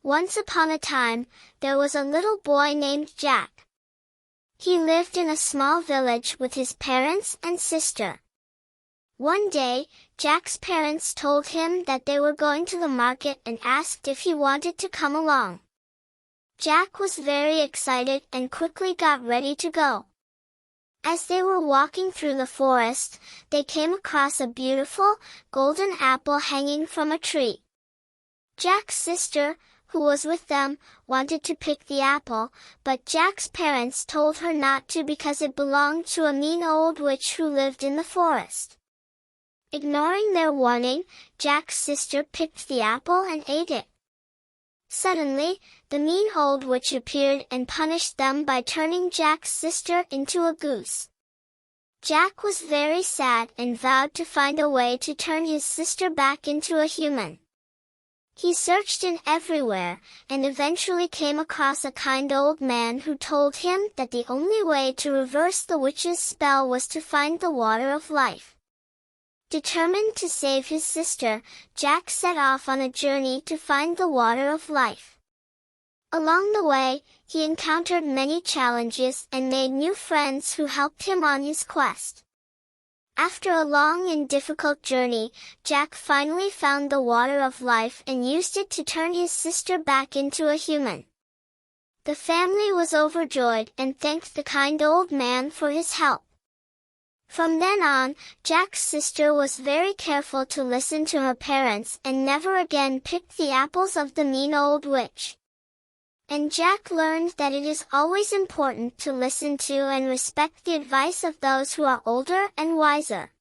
Once upon a time, there was a little boy named Jack. He lived in a small village with his parents and sister. One day, Jack's parents told him that they were going to the market and asked if he wanted to come along. Jack was very excited and quickly got ready to go. As they were walking through the forest, they came across a beautiful, golden apple hanging from a tree. Jack's sister, who was with them, wanted to pick the apple, but Jack's parents told her not to because it belonged to a mean old witch who lived in the forest. Ignoring their warning, Jack's sister picked the apple and ate it. Suddenly, the mean old witch appeared and punished them by turning Jack's sister into a goose. Jack was very sad and vowed to find a way to turn his sister back into a human. He searched everywhere, and eventually came across a kind old man who told him that the only way to reverse the witch's spell was to find the water of life. Determined to save his sister, Jack set off on a journey to find the water of life. Along the way, he encountered many challenges and made new friends who helped him on his quest. After a long and difficult journey, Jack finally found the water of life and used it to turn his sister back into a human. The family was overjoyed and thanked the kind old man for his help. From then on, Jack's sister was very careful to listen to her parents and never again picked the apples of the mean old witch. And Jack learned that it is always important to listen to and respect the advice of those who are older and wiser.